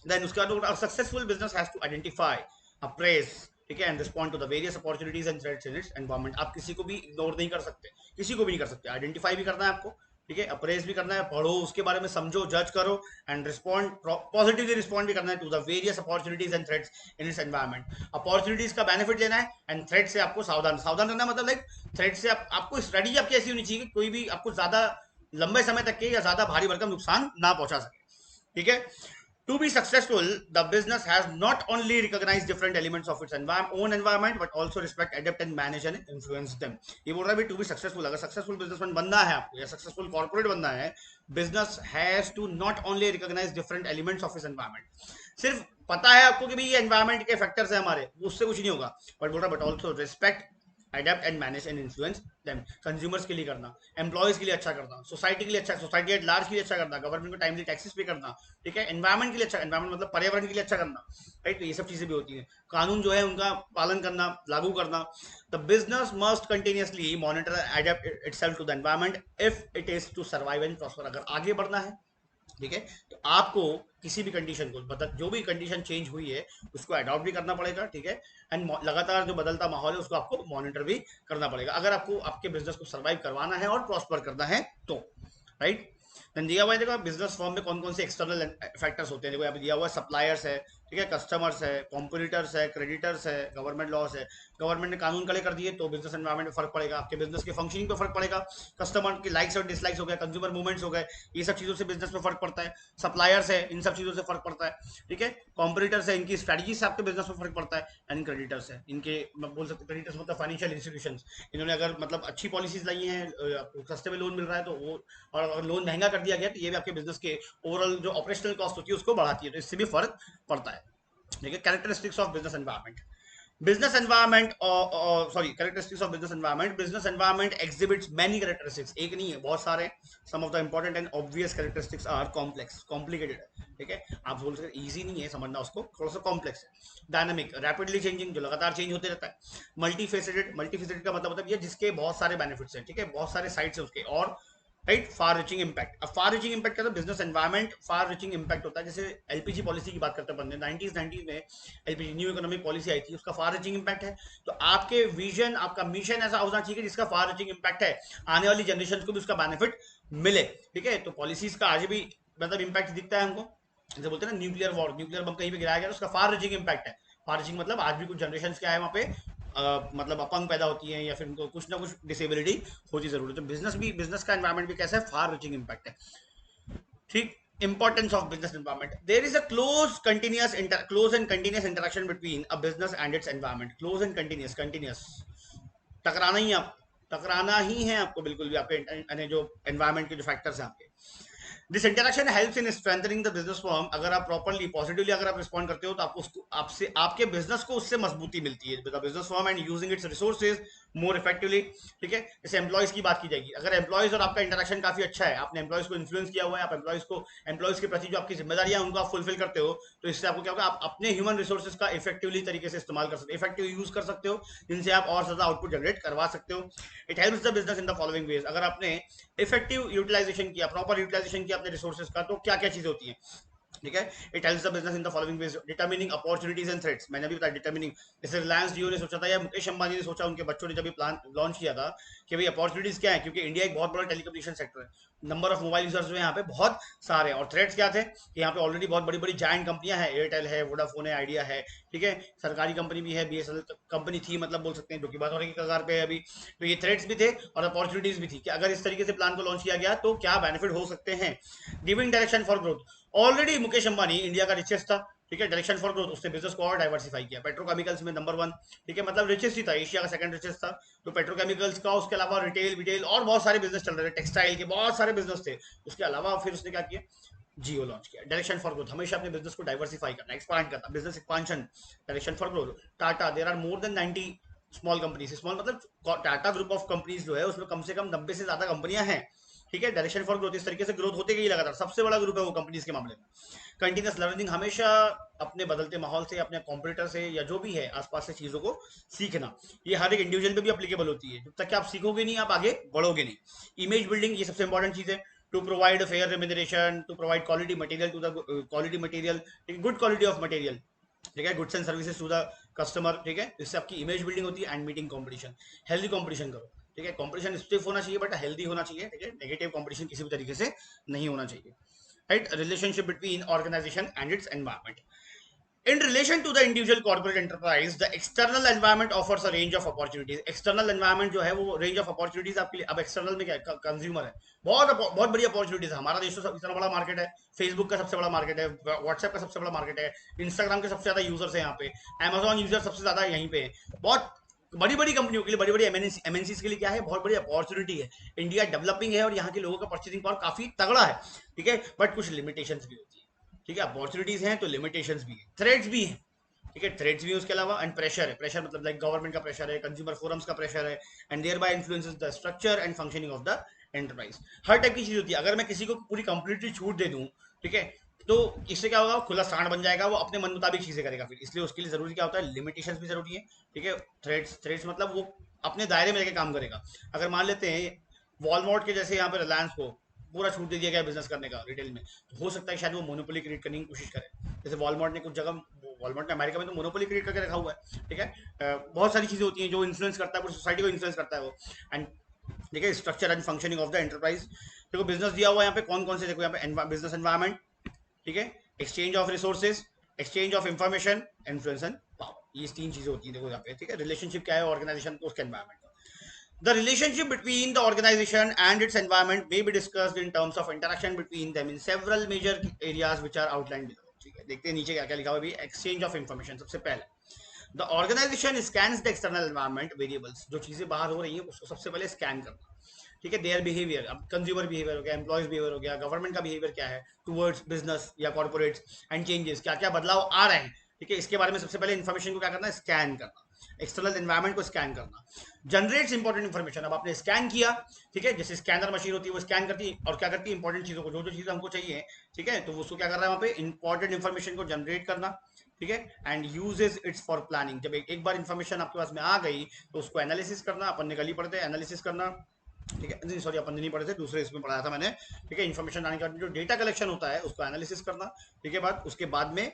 देन उसके बाद successful business has to identify, appraise, ठीक है, and respond to the various opportunities and threats in its environment. आप किसी को भी इग्नोर नहीं कर सकते, किसी को भी नहीं कर सकते। आइडेंटिफाई भी करना है आपको, ठीक है, अप्रेज भी करना है, पढ़ो, उसके बारे में समझो, जज करो, एंड रिस्पॉन्ड, पॉजिटिवली रिस्पॉन्ड भी करना है to the various opportunities and threats in its environment. Opportunities का बेनिफिट लेना है, एंड थ्रेट से आपको सावधान सावधान रहना, मतलब लाइक थ्रेट से आपको स्ट्रेटेजी आपकी ऐसी होनी चाहिए कि कोई भी आपको ज्यादा लंबे समय तक के या ज्यादा भारी भरकम नुकसान ना पहुंचा सके, ठीक है। To be successful, the business has not only recognized different elements of its own environment, but also respect, adapt, and manage and influence them. ये बोल रहा है टू बी सक्सेसफुल, अगर सक्सेसफुल बिजनेसमैन बनना है आपको या सक्सेसफुल कॉर्पोरेट बनना है, business has to not only recognise different elements of इस एनवायरमेंट। सिर्फ पता है आपको कि भाई ये एनवायरमेंट के फैक्टर्स है हमारे, उससे कुछ नहीं होगा, बट बोल रहा है but also respect, adapt and manage and influence them. Consumers के लिए करना, एम्प्लॉयज के लिए अच्छा करना, सोसाइटी के लिए अच्छा, सोसाइटी एट लार्ज के लिए अच्छा करना, गवर्नमेंट को टाइमली टैक्सेस पे करना, ठीक है, एनवायरमेंट के लिए अच्छा, एनवायरमेंट मतलब पर्यावरण के लिए अच्छा करना, राइट। तो ये सब चीजें भी होती हैं। कानून जो है उनका पालन करना, लागू करना। The business must continuously monitor, adapt itself to the environment if it is to survive and prosper. अगर आगे बढ़ना है, ठीक है, तो आपको किसी भी कंडीशन को, मतलब जो भी कंडीशन चेंज हुई है उसको अडॉप्ट भी करना पड़ेगा, ठीक है, एंड लगातार जो बदलता माहौल है उसको आपको मॉनिटर भी करना पड़ेगा, अगर आपको आपके बिजनेस को सर्वाइव करवाना है और प्रॉस्पर करना है तो, राइट। दिया हुआ है, देखो बिजनेस फॉर्म में कौन कौन से एक्सटर्नल फैक्टर्स होते हैं। देखो यहाँ पे दिया हुआ है, सप्लायर्स है, ठीक है, कस्टमर्स है, कॉम्पिटिटर्स है, क्रेडिटर्स है, गवर्नमेंट लॉस है। गवर्नमेंट ने कानून कड़े कर दिए तो बिजनेस एनवायरमेंट में फर्क पड़ेगा, आपके बिजनेस के फंक्शनिंग पे फर्क पड़ेगा, कस्टमर की लाइक्स और डिसलाइक्स हो गए, कंज्यूमर मूवमेंट्स हो गए, ये सब चीजों से बिजनेस में फर्क पड़ता है। सप्लायर्स है, इन सब चीजों से फर्क पड़ता है। ठीक है, कॉम्पिटिटर्स है, इनकी स्ट्रेटजी से आपके बिजनेस में फर्क पड़ता है। एंड क्रेडिटर्स है, इनके मैं बोल सकते क्रेडिटर्स मतलब फाइनेंशियल इंस्टीट्यूशन, इन्होंने अगर मतलब अच्छी पॉलिसीज लाई हैं, आपको सस्ते में लोन मिल रहा है तो वो, और अगर लोन महंगा कर दिया गया तो ये भी आपके बिजनेस के ओवरऑल जो ऑपरेशनल कॉस्ट होती है उसको बढ़ाती है, तो इससे भी फर्क पड़ता है। ठीक है, characteristics of business environment. Business environment sorry, characteristics of business environment. Business environment exhibits many characteristics, एक नहीं है, बहुत सारे। some of the important and obvious characteristics are complex, complicated है। ठीक है, आप बोल सकते इजी नहीं है समझना उसको, थोड़ा सा कॉम्प्लेक्स है। डायनामिक, रैपिडली चेंजिंग, जो लगातार चेंज होते रहता है। मल्टीफेसेटेड, मल्टीफेसेटेड का मतलब ये जिसके बहुत सारे बेनिफिट्स हैं, ठीक है, बहुत सारे साइड्स है उसके, और राइट, फार रिचिंग इम्पैक्ट। अब फार रिचिंग इम्पैक्ट का बिजनेस एनवायरमेंट फार रिचिंग इम्पैक्ट होता है। जैसे एलपीजी पॉलिसी की बात करते हैं बंदे, 90s में एलपीजी न्यू इकोनॉमिक पॉलिसी आई थी, उसका फार रिचिंग इम्पैक्ट है। तो आपके विजन, आपका मिशन ऐसा होना चाहिए जिसका फार रिचिंग इम्पैक्ट है, आने वाली जनरेशन को भी उसका बेनिफिट मिले। ठीक है, तो पॉलिसीज का आज भी मतलब इम्पैक्ट दिखता है हमको। जैसे बोलते हैं ना न्यूक्लियर वॉर, न्यूक्लियर बम कहीं पे गिराया गया तो उसका फार रिचिंग इम्पैक्ट है। फार रिचिंग मतलब आज भी कुछ जनरेशन क्या है वहाँ पे, मतलब अपंग पैदा होती है या फिर उनको कुछ ना कुछ डिसेबिलिटी होती जरूर है। तो बिजनेस का एनवायरमेंट भी कैसा है, फार रिचिंग इम्पैक्ट है। ठीक, importance of business environment. There is a close and continuous interaction between a business and its environment. Close and continuous, टकराना ही आप टकराना ही है आपको, बिल्कुल भी आपके जो एनवायरमेंट के जो फैक्टर्स हैं आपके। This interaction helps in strengthening the business form. अगर आप प्रॉपर्ली पॉजिटिवली अगर आप रिस्पॉन्ड करते हो तो आपको उसको आपसे आपके बिजनेस को उससे मजबूती मिलती है, the business form and using its resources more effectively. ठीक है, जैसे एम्प्लॉयज की बात की जाएगी, अगर एम्प्लॉयज और आपका इंटरेक्शन काफी अच्छा है, आपने एम्प्लॉयज को इन्फ्लुएंस किया हुआ है, आप एम्प्लॉयज के प्रति जो आपकी जिम्मेदारियां उनको आप फुलफिल करते हो, तो इससे आपको क्या होगा, आप अपने ह्यूमन रिसोर्सेज का इफेक्टिवली तरीके से इस्तेमाल कर सकते हो, इफेक्टिव यूज कर सकते हो, जिनसे आप और ज्यादा आउटपुट जनरेट करवा सकते हो। It helps the business in the following veg. अगर आपने इफेक्टिव यूटिलाइजेशन किया, प्रॉपर यूटिलाइजेशन किया अपने रिसोर्सेज का, तो क्या क्या चीजें होती हैं। ठीक है, it helps the business in the following veg. Determining opportunities and threats, मैंने भी बताया डिटर्मिनिंग। जैसे रिलायंस जियो ने सोचा था या मुकेश अंबानी ने सोचा, उनके बच्चों ने जब ये प्लान लॉन्च किया था कि भाई अपॉर्चुनिटीज क्या है, क्योंकि इंडिया एक बहुत बड़ा टेलीकम्युनिकेशन सेक्टर है, नंबर ऑफ मोबाइल यूजर्स जो है यहाँ पे बहुत सारे हैं, और थ्रेट्स क्या थे कि यहाँ पे ऑलरेडी बहुत बड़ी बड़ी जायंट कंपनियां हैं, एयरटेल है, वोडाफोन है, आइडिया है। ठीक है, सरकारी कंपनी भी है, बीएसएनएल कंपनी थी मतलब बोल सकते हैं, जो कि बात होने की कगार पे है अभी। तो ये थ्रेट्स भी थे और अपॉर्चुनिटीज भी थी कि अगर इस तरीके से प्लान को लॉन्च किया गया तो क्या बेनिफिट हो सकते हैं। Giving direction for growth, already Mukesh Ambani India का रिचेस्ट था। ठीक है, डायरेक्शन फॉर ग्रोथ, उससे बिजनेस को और डाइवर्सिफाई किया, पेट्रोकेमिकल्स में नंबर वन। ठीक है, मतलब रिचेस्ट ही था, एशिया का सेकंड रिचेस्ट था। तो पेट्रोकेमिकल्स का, उसके अलावा रिटेल विटेल और बहुत सारे बिजनेस चल रहे थे, टेक्सटाइल के बहुत सारे बिजनेस थे। उसके अलावा फिर उसने क्या किया, जियो लॉन्च किया। डायरेक्शन फॉर ग्रोथ, हमेशा अपने बिजनेस को डाइवर्सिफाई करना, एक्सपांड करना, business expansion, direction for growth. Tata, there are more than 90 small companies, small मतलब टाटा ग्रुप ऑफ कंपनीज जो है उसमें कम से कम 90 से ज्यादा कंपनियां हैं। ठीक है, डायरेक्शन फॉर ग्रोथ, इस तरीके से ग्रोथ होते गई लगातार, सबसे बड़ा ग्रुप है वो कंपनीज के मामले में। कंटिन्यूस लर्निंग, हमेशा अपने बदलते माहौल से, अपने कॉम्पिटिटर से या जो भी है आसपास से चीजों को सीखना, ये हर एक इंडिविजुअल पे भी अप्लीकेबल होती है। जब तक कि आप सीखोगे नहीं आप आगे बढ़ोगे नहीं। इमेज बिल्डिंग, ये सबसे इंपॉर्टेंट चीज है। To provide fair remuneration, to provide quality material to the quality material, good quality of material. ठीक है, goods and services to the customer. ठीक है, इससे आपकी इमेज बिल्डिंग होती है। And meeting competition, healthy competition करो। ठीक है, कॉम्पिटिशन स्टिफ होना चाहिए बट हेल्दी होना चाहिए। ठीक है, नेगेटिव कॉम्पिटिशन किसी भी तरीके से नहीं होना चाहिए। Right, relationship between organisation and its environment. In relation to the individual corporate enterprise, the external environment offers a range of opportunities. External environment जो है वो range of opportunities आपके लिए। अब external में क्या है, कंज्यूमर है, बहुत बहुत बड़ी अपॉर्चुनिटीज है। हमारा देश तो इतना बड़ा मार्केट है, फेसबुक का सबसे बड़ा मार्केट है, व्हाट्सएप का सबसे बड़ा मार्केट है, इंस्टाग्राम के सबसे ज्यादा यूजर्स है यहाँ पे, अमेजॉन यूजर सबसे ज्यादा यहीं पे है। बहुत बड़ी बड़ी कंपनियों के लिए, बड़ी बड़ी एमएनसीज के लिए क्या है, बहुत बड़ी अपॉर्चुनिटी है। इंडिया डेवलपिंग है और यहाँ के लोगों का परचेसिंग पावर काफी तगड़ा है। ठीक है, बट कुछ लिमिटेशंस भी होती है। ठीक है, अपॉर्चुनिटीज हैं तो लिमिटेशंस भी है, थ्रेड्स भी हैं। ठीक है, थ्रेड्स भी है उसके अलावा। एंड प्रेशर है, प्रेशर मतलब लाइक गवर्नमेंट का प्रेशर है, कंज्यूमर फोरम्स का प्रेशर है। And thereby influences the structure and functioning of the enterprise. हर टाइप की चीज होती है। अगर मैं किसी को पूरी कंप्लीटली छूट दे दूं, ठीक है, तो इससे क्या होगा, खुला सांड बन जाएगा, वो अपने मन मुताबिक चीजें करेगा फिर। इसलिए उसके लिए जरूरी क्या होता है, लिमिटेशंस भी जरूरी है। ठीक है, थ्रेड्स मतलब वो अपने दायरे में लेके काम करेगा। अगर मान लेते हैं वॉलमार्ट के जैसे यहाँ पे रिलायंस को पूरा छूट दे दिया गया बिजनेस करने का रिटेल में, तो हो सकता है शायद वो मोनोपोली क्रिएट करने की कोशिश करे। जैसे वॉलमार्ट ने कुछ जगह, वॉलमार्ट ने अमेरिका में तो मोनोपोली क्रिएट करके रखा हुआ है। ठीक है, बहुत सारी चीजें होती हैं जो इन्फ्लुएंस करता है, पूरी सोसाइटी को इन्फ्लुएंस करता है वो। एंड ठीक है, structure and functioning of the enterprise. देखो बिजनेस दिया हुआ है यहाँ पे कौन कौन से, देखो यहाँ पे बिजनेस एनवायरमेंट, ठीक है, exchange of resources, exchange of information, influence and power, ये तीन चीजें होती है देखो यहाँ पे, ठीक है। रिलेशनशिप क्या है ऑर्गेनाइजेशन को उसके एनवायरमेंट का। The relationship between the organization and its environment may be discussed in terms of interaction between them in several major areas which are outlined below, ठीक है। देखते हैं नीचे क्या क्या लिखा हुआ है। एक्सचेंज ऑफ इंफॉर्मेशन सबसे पहले, the organisation scans the external environment variables, जो चीजें बाहर हो रही हैं उसको सबसे पहले स्कैन करना, ठीक है। देयर बिहेवियर, अब कंज्यूमर बिहेवियर हो गया, एम्प्लॉयज बिहेवियर हो गया, गवर्नमेंट का बिहेवियर क्या है टूवर्ड्स बिजनेस या कॉर्पोरेट्स एंड चेंजेस, क्या क्या बदलाव आ रहे हैं, ठीक है। इसके बारे में सबसे पहले इन्फॉर्मेशन को क्या करना है, स्कैन करना, एक्सटर्नल एनवायरमेंट को स्कैन करना। जनरेट्स इंपॉर्टेंट इन्फॉर्मेशन, अब आपने स्कैन किया, ठीक है, जैसे स्कैनर मशीन होती है वो स्कैन करती है और क्या करती है, इंपॉर्टेंट चीजों को, जो जो चीजें हमको चाहिए, ठीक है, तो उसको क्या कर रहा है वहां पे, इंपॉर्टेंट इन्फॉर्मेशन को जनरेट करना, ठीक है। And uses it's for planning, जब एक बार इन्फॉर्मेशन आपके पास में आ गई तो उसको एनालिसिस करना, अपन ने कल ही पढ़ते हैं एनालिसिस करना, ठीक है। नहीं सॉरी, अपन नहीं पढ़े थे, दूसरे इसमें पढ़ाया था मैंने, ठीक है। इन्फॉर्मेशन आने के बाद जो डेटा कलेक्शन होता है उसको एनालिसिस करना, ठीक है। बाद उसके बाद में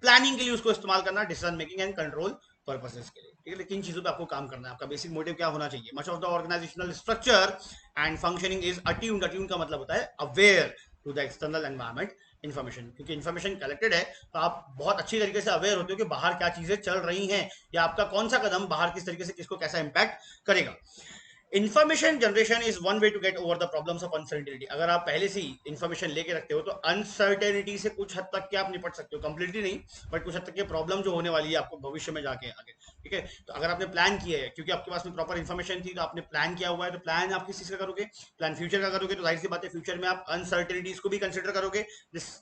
प्लानिंग के लिए उसको इस्तेमाल करना, decision making and control purposes के लिए, ठीक है। लेकिन चीजों पे आपको काम करना है, आपका बेसिक मोटिव क्या होना चाहिए। Much of the organisational structure and functioning is attuned, attune का मतलब होता है aware to the external environment information, क्योंकि इन्फॉर्मेशन कलेक्टेड है तो आप बहुत अच्छी तरीके से अवेयर होते हो कि बाहर क्या चीजें चल रही हैं या आपका कौन सा कदम बाहर किस तरीके से किसको कैसा इंपैक्ट करेगा। Information generation is one way to get over the problems of uncertainty, अगर आप पहले से ही इन्फॉर्मेशन लेके रखते हो तो अनसर्टेनिटी से कुछ हद तक के आप निपट सकते हो, कंप्लीटली नहीं बट कुछ हद तक के प्रॉब्लम जो होने वाली है आपको भविष्य में जाके आगे, ठीक है। तो अगर आपने प्लान किया है क्योंकि आपके पास में प्रॉपर इन्फॉर्मेशन थी तो आपने प्लान किया हुआ है, तो प्लान आप किस चीज का करोगे, प्लान फ्यूचर का करोगे, तो जाहिर सी बात है फ्यूचर में आप अनसर्टेनिटीज को भी कंसिडर करोगे,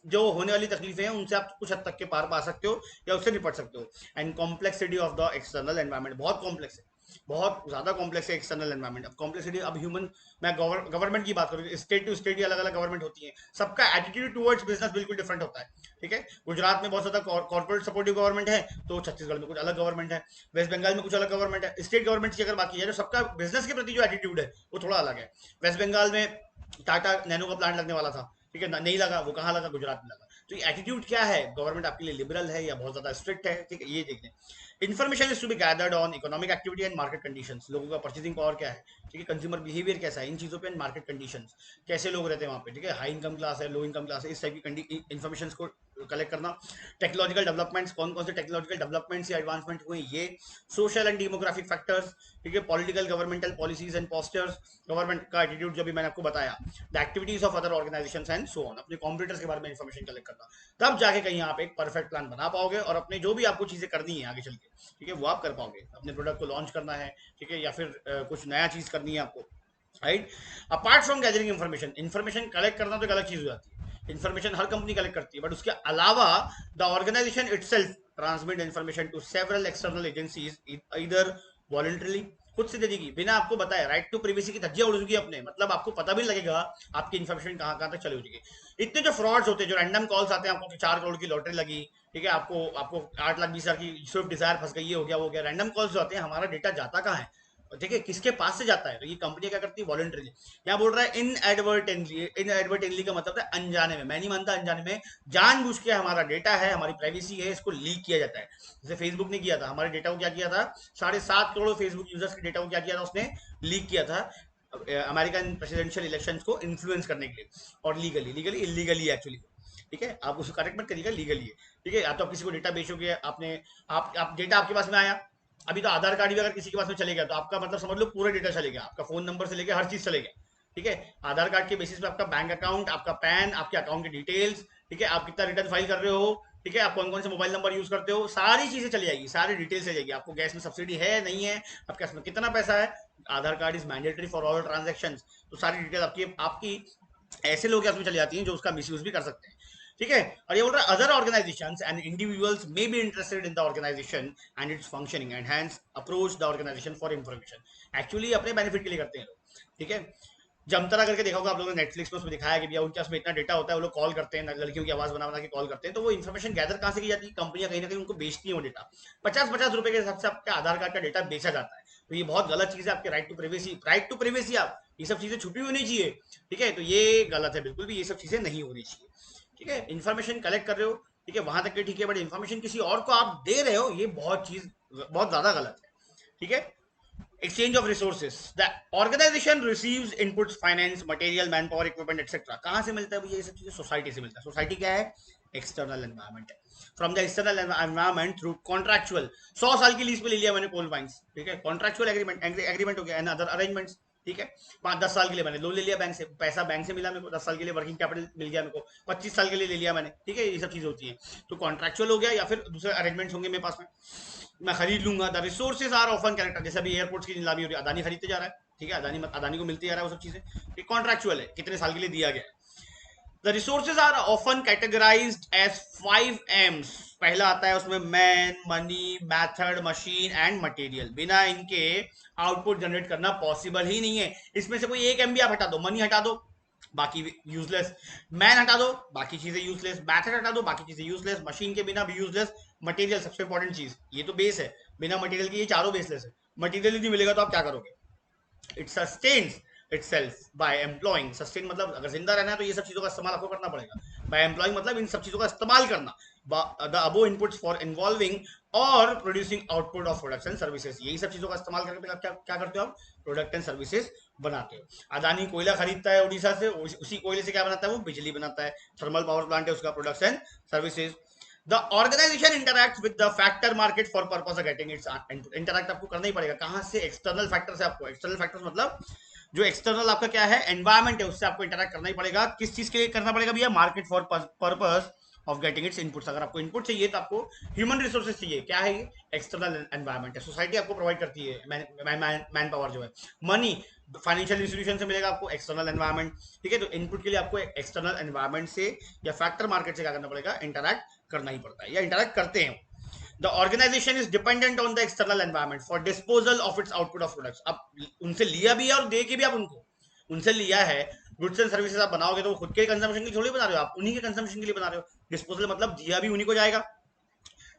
जो होने वाली तकलीफें हैं उनसे आप कुछ हद तक के पार पा सकते हो या उससे निपट सकते हो। And complexity of the external environment, बहुत कॉम्प्लेक्स है, बहुत ज्यादा कॉम्प्लेक्स है एक्सटर्नल एनवायरमेंट। अब कॉम्प्लेक्सिटी, अब ह्यूमन, मैं गवर्नमेंट की बात करूँ, स्टेट टू स्टेट अलग अलग गवर्नमेंट होती है, सबका एटीट्यूड टुवर्ड्स बिजनेस बिल्कुल डिफरेंट होता है, ठीक है। गुजरात में बहुत ज्यादा कॉर्पोरेट सपोर्टिव गवर्नमेंट है तो छत्तीसगढ़ में कुछ अलग गवर्नमेंट है, वेस्ट बंगाल में कुछ अलग गवर्नमेंट है। स्टेट गवर्नमेंट की अगर बात की जाए तो सबका बिजनेस के प्रति जो एटीट्यूड है वो थोड़ा अलग है। वेस्ट बंगाल में टाटा नैनो का प्लांट लगने वाला था, ठीक है, नहीं लगा, वो कहाँ लगा, गुजरात में लगा। तो ये एटीट्यूड क्या है, गवर्नमेंट आपके लिए लिबरल है या बहुत ज्यादा स्ट्रिक्ट है, ठीक है, ये देखते हैं। Information is to be gathered on economic activity and market conditions, लोगों का परचेसिंग पावर क्या है, ठीक है, कंज्यूमर बिहेवियर कैसा है, इन चीजों पे, मार्केट कंडीशंस, कैसे लोग रहते हैं वहाँ पे, ठीक है, हाई इनकम क्लास है, लो इनकम क्लास है, इस टाइप की इन्फॉर्मेशन को कलेक्ट करना। टेक्नोलॉजिकल डेवलपमेंट्स, कौन कौन से टेक्नोलॉजिकल डेवलपमेंट्स या एडवांसमेंट हुए ये, सोशल एंड डेमोग्राफिक फैक्टर्स, ठीक है, political governmental policies and posters, government का एटीट्यूड जो भी मैंने आपको बताया, the activities of other organisations and so on, अपने कॉम्पिटिटर्स के बारे में इन्फॉर्मेशन कलेक्ट करना, तब जाके कहीं आप एक परफेक्ट प्लान बना पाओगे और अपने जो भी आपको चीजें करनी है आगे चल के, ठीक है, वो आप कर पाओगे। अपने प्रोडक्ट को लॉन्च करना है, ठीक है, या फिर कुछ नया चीज करनी है आपको, right. Apart from gathering information, information collect करना तो एक अलग चीज हो जाती है, इन्फॉर्मेशन हर कंपनी कलेक्ट करती है, बट उसके अलावा the organisation itself transmit information to several external agencies, either voluntarily, खुद से दे देगी बिना आपको बताए, राइट टू प्रिवेसी की धज्जियां उड़ चुकी है अपने, मतलब आपको पता भी नहीं लगेगा आपकी इन्फॉर्मेशन कहाँ कहाँ तक चली हो चुकी। इतने जो फ्रॉड्स होते हैं, जो रैंडम कॉल्स आते हैं आपको कि 4 करोड़ की लॉटरी लगी, ठीक है, आपको आपको 8,20,000 की स्विफ्ट डिजायर फंस गई, ये हो गया वो हो गया, रैंडम कॉल्स जो आते हैं, हमारा डेटा जाता कहाँ है, ठीक है, किसके पास से जाता है, तो ये कंपनी क्या करती है, वॉलंटरीली। यहाँ बोल रहा है इन एडवर्टेंटली का मतलब है अनजाने में, मैं नहीं मानता अनजाने में, जानबूझ के हमारा डेटा है, हमारी प्राइवेसी है, इसको लीक किया जाता है। जैसे फेसबुक ने किया था, हमारे डेटा को क्या किया था, 7.5 करोड़ फेसबुक यूजर्स के डेटा को क्या किया था उसने, लीक किया था अमेरिकन प्रेसिडेंशियल इलेक्शंस को इन्फ्लुएंस करने के लिए, और लीगली, इलीगली एक्चुअली, ठीक है, आप उसको करेक्ट मत करिएगा, लीगली है, ठीक है। या तो आप किसी को डेटा बेचोगे, आपने आप डेटा आपके पास में आया, अभी तो आधार कार्ड भी अगर किसी के पास में चले गया तो आपका मतलब समझ लो पूरा डेटा चले गया, आपका फोन नंबर से लेके हर चीज चले गया, ठीक है। आधार कार्ड के बेसिस पे आपका बैंक अकाउंट, आपका पैन, आपके अकाउंट की डिटेल्स, ठीक है, आप कितना रिटर्न फाइल कर रहे हो, ठीक है, आप कौन कौन से मोबाइल नंबर यूज करते हो, सारी चीजें चली जाएगी, सारी डिटेल्स चली जाएगी, आपको गैस में सब्सिडी है नहीं है, आपके पास में कितना पैसा है, Aadhaar card is mandatory for all transaction, तो सारी डिटेल आपकी आपकी ऐसे लोग उसमें चली जाती हैं जो उसका मिसयूज भी कर सकते हैं, ठीक है। और ये बोल रहा है other organisations and individuals may be interested in the organisation and its functioning and hence approach the organisation for information, actually अपने बेनिफिट के लिए करते हैं लोग, ठीक है। जमतरा करके देखा होगा आप लोगों ने नेटफ्लिक्स पे, उसमें दिखाया कि भैया उनके पास में इतना डेटा होता है, वो लोग कॉल करते हैं, लड़कियों की आवाज बना बना के कॉल करते हैं, तो वो इन्फॉर्मेशन गैदर कहाँ से की जाती है, कंपनियां कहीं ना कहीं उनको बेचती है वो डेटा, 50-50 रुपए के हिसाब से आपके आधार कार्ड का डेटा बेचा जाता है, तो ये बहुत गलत चीज है, आपके राइट टू प्रिवेसी, आप ये सब चीजें छुपी होनी चाहिए, ठीक है, तो ये गलत है, बिल्कुल भी ये सब चीजें नहीं होनी चाहिए, ठीक है। इन्फॉर्मेशन कलेक्ट कर रहे हो, ठीक है, वहां तक के ठीक है, बट इन्फॉर्मेशन किसी और को आप दे रहे हो, ये बहुत ज्यादा गलत है, ठीक है। Exchange of resources, the organisation receives inputs, finance, material, manpower, equipment etcetera. कहां से मिलता है भैया ये सब चीजें? सोसाइटी से मिलता है। सोसाइटी क्या है? एक्सटर्नल एनवायरमेंट है। From the external environment through contractual, 100 साल की लीज पे ले लिया मैंने कोल माइंस, ठीक है, कॉन्ट्रैक्चुअल एग्रीमेंट, एग्रीमेंट हो गया, एंड अदर अरेंजमेंट्स, ठीक है। 5-10 साल के लिए मैंने लोन ले लिया बैंक से, पैसा बैंक से मिला मेरे को, 10 साल के लिए वर्किंग कैपिटल मिल गया मेरे को, 25 साल के लिए ले लिया मैंने, ठीक है, ये सब चीजें होती हैं। तो कॉन्ट्रैक्चुअल हो गया, या फिर दूसरे अरेंजमेंट्स होंगे मेरे पास में, मैं खरीद लूंगा। The resources are often character, जैसे अभी एयरपोर्ट्स की नीलामी हो रही है, अदानी खरीदते जा रहा है, ठीक है, अदानी को मिलती जा रहा है वो सब चीजें, कॉन्ट्रैक्चुअल है, कितने साल के लिए दिया गया। The resources are often categorised as 5 M's। पहला आता है उसमें man, money, method, machine and material. बिना इनके आउटपुट जनरेट करना पॉसिबल ही नहीं है। इसमें से कोई एक एम भी आप हटा दो, मनी हटा दो, बाकी यूजलेस, मैन हटा दो, बाकी चीजें यूजलेस, मैथड हटा दो, बाकी चीजें यूजलेस, मशीन के बिना भी यूजलेस, मटेरियल सबसे इंपॉर्टेंट चीज, ये तो बेस है, बिना मटेरियल के ये चारों बेसलेस है। मटेरियल ही नहीं मिलेगा तो आप क्या करोगे? It sustains itself by employing, sustain मतलब अगर जिंदा रहना है तो ये सब चीजों का इस्तेमाल आपको करना पड़ेगा। by employing मतलब इन सब चीजों का इस्तेमाल करना। the above inputs for involving और producing output of products and services, यही सब चीजों का इस्तेमाल करके क्या क्या करते हो आप? प्रोडक्ट एंड सर्विसेज बनाते हो। अदानी कोयला खरीदता है उड़ीसा से, उसी कोयले से क्या बनाता है? वो बिजली बनाता है, थर्मल पावर प्लांट है उसका, products and services. The organisation interact with the factor market for purpose of getting its input. Interact आपको करना ही पड़ेगा, कहां से? एक्सटर्नल फैक्टर से। आपको एक्सटर्नल फैक्टर्स मतलब जो एक्सटर्नल आपका क्या है? एनवायरमेंट है, उससे आपको इंटरैक्ट करना ही पड़ेगा। किस चीज के लिए करना पड़ेगा भैया? Market for purpose of getting it's inputs. अगर आपको इनपुट चाहिए तो आपको ह्यूमन रिसोर्सेज चाहिए। क्या है ये? एक्सटर्नल एनवायरमेंट है, सोसाइटी आपको प्रोवाइड करती है मैन पावर जो है। मनी फाइनेंशियल इंस्टीट्यूशन से मिलेगा आपको, एक्सटर्नल एनवायरमेंट, ठीक है। तो इनपुट के लिए आपको एक्सटर्नल एनवायरमेंट से या फैक्टर मार्केट से क्या करना पड़ेगा? इंटरैक्ट करना ही पड़ता है, या इंटरैक्ट करते हैं। The organization is dependent on the external environment for disposal of its output of products। अब उनसे लिया भी है और दे के भी आप उनको, उनसे लिया है गुड्स एंड सर्विसेज आप बनाओगे तो खुद के कंजम्पशन के लिए थोड़ी बना रहे हो, आप उन्हीं के कंजम्पशन के लिए बना रहे हो। डिस्पोजल मतलब दिया भी उन्हीं को जाएगा।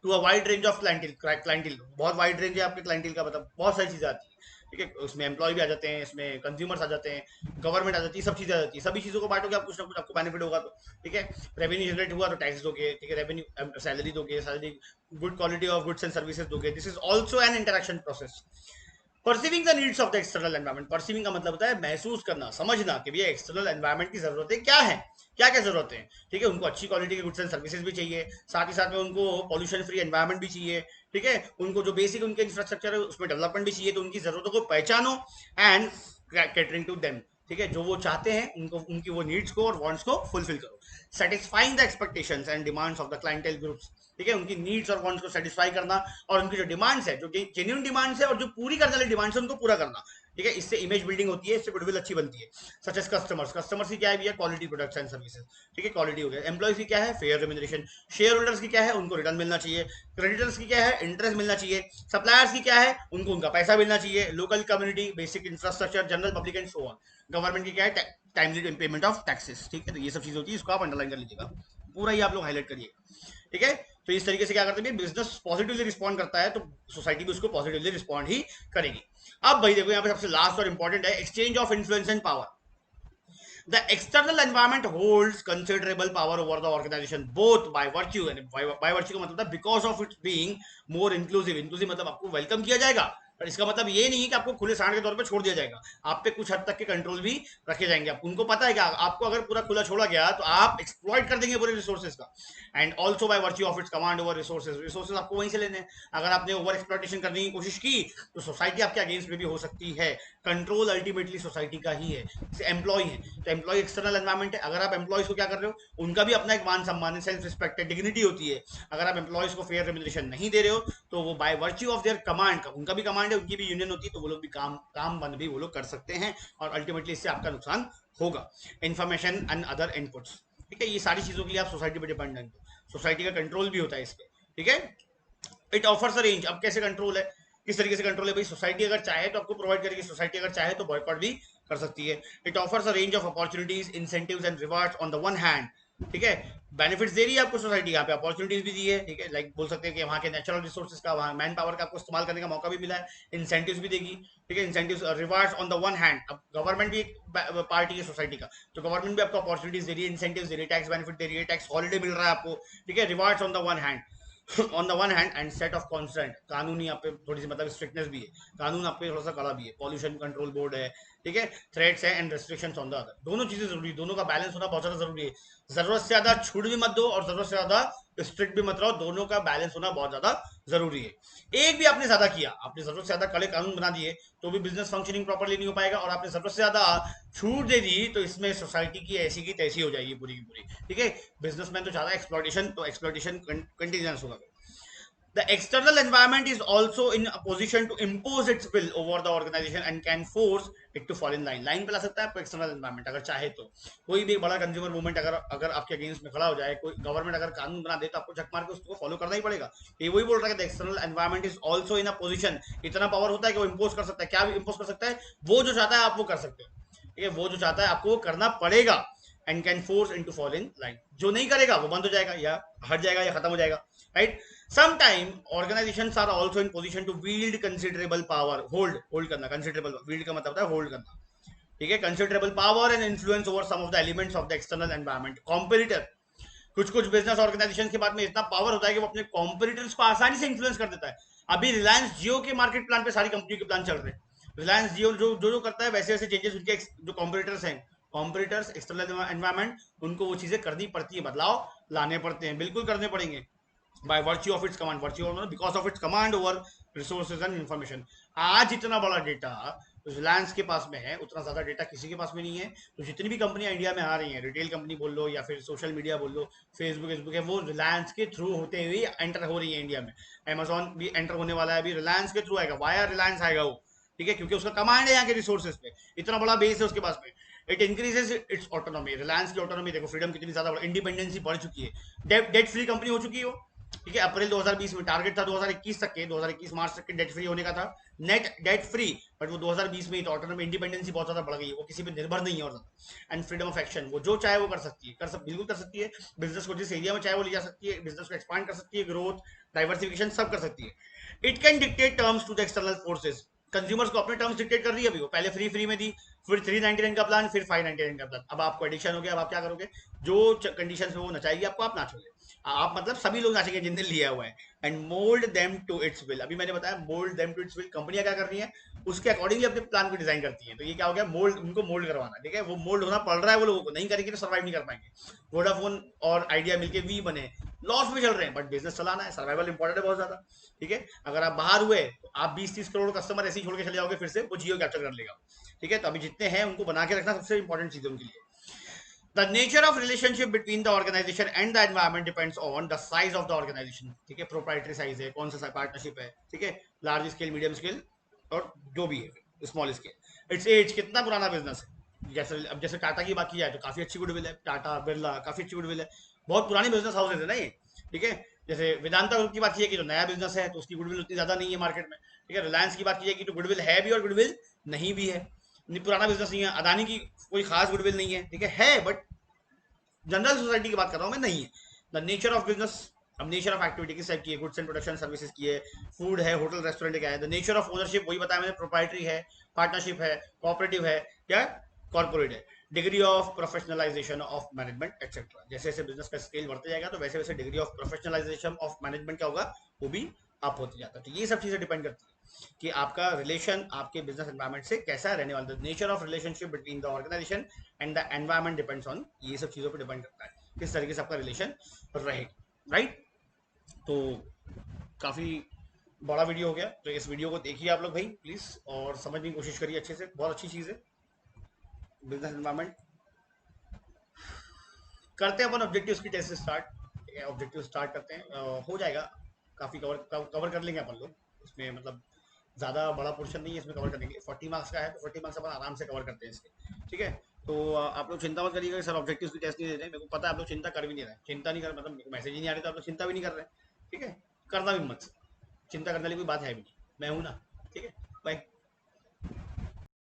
To a wide range of clientele, बहुत वाइड रेंज है आपके क्लाइंटिल का, मतलब बहुत सारी चीजें आती है, ठीक है। उसमें एम्प्लॉय भी आ जाते हैं, इसमें कंज्यूमर्स आ जाते हैं, गवर्नमेंट आ जाती है, सब चीजें आ जाती है। सभी चीजों को बांटोगे आप, कुछ ना कुछ आपको बेनिफिट होगा तो, ठीक है। रेवेन्यू जनरेट हुआ तो टैक्स दोगे, ठीक है, रेवेन्यू सैलरी दोगे, salary, good quality of goods and services दोगे। This is also an interaction process. Perceiving the needs of the external environment, perceiving का मतलब होता है महसूस करना, समझना कि भैया एक्सटर्नल एनवायरमेंट की जरूरतें क्या है, क्या क्या जरूरतें हैं, ठीक है। उनको अच्छी क्वालिटी के गुड्स एंड सर्विसेज भी चाहिए, साथ ही साथ में उनको पॉल्यूशन फ्री एनवायरमेंट भी चाहिए, ठीक है। उनको जो बेसिक उनके इंफ्रास्ट्रक्चर है उसमें डेवलपमेंट भी चाहिए। तो उनकी जरूरतों को पहचानो एंड कैटरिंग टू देम, ठीक है। जो वो चाहते हैं उनको, उनकी वो नीड्स को और वांट्स को फुलफिल करो। Satisfying the expectations and demands of the clientele groups, ठीक है, उनकी नीड्स और वांट्स को सेटिस्फाई करना, और उनकी जो डिमांड्स है, जो जेन्युइन डिमांड्स है और जो पूरी करने वाली डिमांड्स है, उनको पूरा करना, ठीक है। इससे इमेज बिल्डिंग होती है, इससे गुडविल अच्छी बनती है। सच एज कस्टमर्स, कस्टमर्स की क्या है भैया? क्वालिटी प्रोडक्ट्स एंड सर्विसेज, ठीक है, क्वालिटी हो गया। एम्प्लॉयज की क्या है? Fair remuneration. शेयर होल्डर्स की क्या है? उनको रिटर्न मिलना चाहिए। क्रेडिटर्स की क्या है? इंटरेस्ट मिलना चाहिए। सप्लायर्स की क्या है? उनको उनका पैसा मिलना चाहिए। Local community, basic infrastructure, general public and so on. Government की क्या है? टाइमली पेमेंट ऑफ टैक्सेस, ठीक है। तो ये सब चीज होती है, इसको आप अंडरलाइन कर लीजिएगा, पूरा ही आप लोग हाईलाइट करिए, ठीक है। तो इस तरीके से क्या करते हैं, बिजनेस पॉजिटिवली रिस्पॉन्ड करता है तो सोसाइटी भी उसको पॉजिटिवली रिस्पॉन्ड ही करेगी। अब भाई देखो यहाँ पे सबसे लास्ट और इंपॉर्टेंट है exchange of influence and power. The external environment holds considerable power over the organization both by virtue, and by virtue का मतलब था because of its being more inclusive। inclusive मतलब आपको वेलकम किया जाएगा, पर इसका मतलब ये नहीं है कि आपको खुले सांड के तौर पे छोड़ दिया जाएगा। आप पे कुछ हद तक के कंट्रोल भी रखे जाएंगे। आप उनको पता है कि आपको अगर पूरा खुला छोड़ा गया तो आप एक्सप्लॉइट कर देंगे पूरे रिसोर्सेज का। And also by virtue of its command over resources, resources आपको वहीं से लेने हैं। अगर आपने ओवर एक्सप्लॉइटेशन करने की कोशिश की तो सोसाइटी आपके अगेंस्ट में भी हो सकती है। कंट्रोल अल्टीमेटली सोसाइटी का ही है। जैसे एम्प्लॉय है तो एम्प्लॉय एक्सटर्नल एनवायरमेंट है, अगर आप एम्प्लॉयज को क्या कर रहे हो, उनका भी अपना एक मान सम्मान है, सेल्फ रिस्पेक्ट है, डिग्निटी होती है। अगर आप एम्प्लॉयज को फेयर रेम्यूनरेशन नहीं दे रहे हो तो वो by virtue of their command, उनका भी कमांड है, उनकी भी यूनियन होती है, तो वो लोग भी काम बंद भी वो लोग कर सकते हैं, और अल्टीमेटली इससे आपका नुकसान होगा। इन्फॉर्मेशन एंड अदर इनपुट्स, ठीक है, ये सारी चीजों के लिए आप सोसाइटी पर डिपेंडेंट हो, सोसाइटी का कंट्रोल भी होता है इस पर, ठीक है। इट ऑफर्स अ रेंज, अब कैसे कंट्रोल है, किस तरीके से कंट्रोल है भाई? सोसाइटी अगर चाहे तो आपको प्रोवाइड करेगी, सोसाइटी अगर चाहे तो बॉयकॉट भी कर सकती है। It offers a range of opportunities, incentives and rewards on the one hand, ठीक है, बेनिफिट्स दे रही है आपको सोसाइटी, यहाँ पे अपॉर्चुनिटीज भी दी है, ठीक है। लाइक बोल सकते हैं कि वहाँ के नेचुरल रिसोर्सेज का, वहाँ मैन पावर का आपको इस्तेमाल करने का मौका भी मिला है, इंसेंटिव्स भी देगी, ठीक है, incentives, rewards on the one hand. अब गवर्नमेंट भी एक पार्टी है सोसाइटी का, तो गवर्नमेंट भी आपको अपॉर्चुनिटीज दे रही है, इंसेंटिव्स दे रही है, टैक्स बेनिफिट दे रही है, टैक्स हॉलिडे मिल रहा है आपको, ठीक है, rewards on the one hand. On the one hand and set of constant, कानूनी आप पे थोड़ी सी मतलब स्ट्रिक्टनेस भी है, कानून आप पे थोड़ा सा कड़ा भी है, पॉल्यूशन कंट्रोल बोर्ड है, ठीक है, थ्रेट्स है and restrictions on the other, दोनों चीजें जरूरी है, दोनों का बैलेंस होना बहुत ज्यादा जरूरी है। जरूरत से ज्यादा छूट भी मत दो और जरूरत से ज्यादा स्ट्रिक्ट भी मत रहो, दोनों का बैलेंस होना बहुत ज्यादा जरूरी है। एक भी आपने ज्यादा किया, आपने जरूरत से ज्यादा कड़े कानून बना दिए तो भी बिजनेस फंक्शनिंग प्रॉपर्ली नहीं हो पाएगा, और आपने जरूरत से ज्यादा छूट दे दी तो इसमें सोसाइटी की ऐसी की तैसी हो जाएगी पूरी की पूरी, ठीक है। बिजनेसमैन तो चाहता है एक्सप्लॉइटेशन, तो एक्सप्लॉइटेशन कंटिन्यूस होगा। The external environment is also in a position to impose its will over the organization and can force it to fall in line. Line पे ला सकता है आपको एक्सटर्नल एनवायरमेंट अगर चाहे तो। कोई भी बड़ा कंज्यूमर मूवमेंट अगर अगर आपके अगेंस्ट में खड़ा हो जाए, कोई गवर्नमेंट अगर कानून बना दे तो आपको झक मार के उसको फॉलो करना ही पड़ेगा। ये वही बोल रहा है कि external environment is also in a position, इतना पावर होता है कि वो इम्पोज कर सकता है। क्या इम्पोज कर सकता है? वो जो चाहता है आप वो कर सकते हो, ठीक है, वो जो चाहता है आपको वो करना पड़ेगा। And can force into fall in line, जो नहीं करेगा वो बंद हो जाएगा या हट जाएगा या खत्म हो जाएगा, right. Sometime organizations are also in position to wield considerable power, hold करना, considerable wield का मतलब होता है hold करना, ठीक है, considerable power and influence over some of the elements of the external environment, competitor। कुछ कुछ बिजनेस ऑर्गेनाइजेशन के बाद में इतना पावर होता है कि वो अपने कॉम्पिटिटर्स को आसानी से इन्फ्लुएंस कर देता है। अभी रिलायंस जियो के मार्केट प्लान पे सारी कंपनी के प्लान चल रहे हैं। रिलायंस जियो जो जो जो करता है वैसे वैसे चेंजेस उनके जो कॉम्पिटिटर्स हैं, कॉम्पिटिटर्स एक्सटर्नल एनवायरमेंट, उनको वो चीजें करनी पड़ती है, बदलाव लाने पड़ते हैं, बिल्कुल करने पड़ेंगे। by virtue of its command, virtue or because of its command over resources and information। आज जितना बड़ा डेटा रिलायंस के पास में है उतना ज्यादा डेटा किसी के पास में नहीं है। तो जितनी भी कंपनियां इंडिया में आ रही हैं, रिटेल कंपनी बोल लो या फिर सोशल मीडिया बोल लो, फेसबुक फेसबुक है, वो रिलायंस के थ्रू होते हुए एंटर हो रही है इंडिया में। अमेजोन भी एंटर होने वाला है, अभी रिलायंस के थ्रू आएगा, वाया रिलायंस आएगा वो, ठीक है, क्योंकि उसका कमांड है यहाँ के रिसोर्सेज पे, इतना बड़ा बेस है उसके पास में। It increases it's autonomy, Reliance की ऑटोनॉमी देखो, फ्रीडम कितनी ज्यादा, इंडिपेंडेंसी बढ़ चुकी है, डेट फ्री कंपनी हो चुकी है वो, ठीक है। अप्रैल 2020 में टारगेट था 2021 तक के, 2021 मार्च तक के डेट फ्री होने का था, नेट डेट फ्री, बट वो 2020 में ही, तो ऑटोनॉमी इंडिपेंडेंसी बहुत ज्यादा बढ़ गई है, वो किसी पे निर्भर नहीं है और ज्यादा। एंड फ्रीडम ऑफ एक्शन, वो जो चाहे वो कर सकती है, बिल्कुल कर सकती है, बिजनेस को जिस एरिया में चाहे वो ले जा सकती है, बिजनेस को एक्सपांड कर सकती है, ग्रोथ डाइवर्सिफिकेशन सब कर सकती है। It can dictate terms to the external forces, consumers को अपने टर्म्स डिक्टेट कर रही है अभी, वो पहले फ्री फ्री में दी, फिर 399 का प्लान, फिर 599 का प्लान, अब आपको एडिक्शन हो गया, अब आप क्या करोगे? जो कंडीशन में वो नचाएगी आपको, आप नाचोगे, आप मतलब सभी लोग नाचेंगे जिनने लिया हुआ है। And mould them to its will, अभी मैंने बताया mould them to its will, कंपनियां क्या कर रही हैं उसके अकॉर्डिंगली अपने प्लान को डिजाइन करती हैं। तो ये क्या हो गया? मोल्ड, उनको मोल्ड करवाना, ठीक है, वो मोल्ड होना पड़ रहा है, वो लोगों को नहीं करेंगे तो सर्वाइव नहीं कर पाएंगे। वोडाफोन और आइडिया मिलके वी बने, लॉस में चल रहे हैं, बट बिजनेस चलाना है, सर्वाइवल इंपॉर्टेंट है बहुत ज्यादा, ठीक है। अगर आप बाहर हुए तो आप 20-30 करोड़ कस्टमर ऐसे ही छोड़ के चले जाओगे, फिर से वो जियो कैप्चर कर लेगा, ठीक है। तो अभी जितने हैं उनको बना के रखना सबसे इंपॉर्टेंट चीज है उनके लिए। The nature of relationship between the organization and the environment depends on the size of the organization, ठीक है, प्रोप्राइटरी साइज है, कौन सा पार्टनरशिप है, ठीक है, लार्ज स्केल, मीडियम स्केल और जो भी है स्मॉल स्केल। इट्स एज, कितना पुराना बिजनेस है, जैसे अब जैसे टाटा की बात की जाए तो काफी अच्छी गुडविल है, टाटा बिरला काफी अच्छी गुडविल है, बहुत पुरानी बिजनेस हाउसेज है ना ये, ठीक है। जैसे वेदांता ग्रुप की बात की जाए कि जो नया बिजनेस है तो उसकी गुडविल उतनी ज्यादा नहीं है मार्केट में, ठीक है। रिलायंस की बात की जाए कि तो गुडविल है भी और गुडविल नहीं भी है, पुराना बिजनेस नहीं है। अदानी की कोई खास गुडविल नहीं है, ठीक है बट जनरल सोसाइटी की बात कर रहा हूं मैं, नहीं है। द नेचर ऑफ बिजनेस, अब नेचर ऑफ एक्टिविटी किस टाइप की है, गुड्स एंड प्रोडक्शन सर्विसेज की है, फूड है, होटल रेस्टोरेंट क्या है। द नेचर ऑफ ओनरशिप वही बताया मैंने, प्रोप्राइटरी है, पार्टनरशिप है, कोऑपरेटिव है, क्या कॉर्पोरेट है। Degree of professionalisation of management etcetera, जैसे जैसे बिजनेस का स्केल बढ़ते जाएगा तो वैसे वैसे degree of professionalisation of management क्या होगा, वो भी अप होते जाता है। तो ये सब चीजें डिपेंड करती है कि आपका रिलेशन आपके बिजनेस एनवायरमेंट से कैसा रहने वाला है। Nature of relationship between the organisation and the environment depends on, ये सब चीजों पर डिपेंड करता है किस तरीके से आपका रिलेशन रहेगा, राइट। तो काफी बड़ा वीडियो हो गया, तो इस वीडियो को देखिए आप लोग भाई प्लीज, और समझने की कोशिश करिए अच्छे से, बहुत अच्छी चीज है बिजनेस एनवायरमेंट। करते हैं अपन ऑब्जेक्टिव्स की टेस्ट से स्टार्ट, ऑब्जेक्टिव स्टार्ट करते हैं, हो जाएगा, काफी कवर कर लेंगे अपन लोग इसमें, मतलब ज़्यादा बड़ा पोर्शन नहीं है इसमें कवर करने के लिए। 40 मार्क्स का है तो 40 मार्क्स अपन आराम से कवर करते हैं इसके, ठीक है। तो आप लोग चिंता मत करिएगा सर ऑब्जेक्टिव्स की टेस्ट नहीं दे रहे हैं, मेरे को पता है आप लोग चिंता कर भी नहीं रहे हैं, चिंता नहीं कर मतलब मैसेज ही नहीं आ रहे तो आप लोग चिंता भी नहीं कर रहे हैं, ठीक है। करना भी मत, चिंता करने वाली कोई बात है भी नहीं, मैं हूं ना, ठीक है।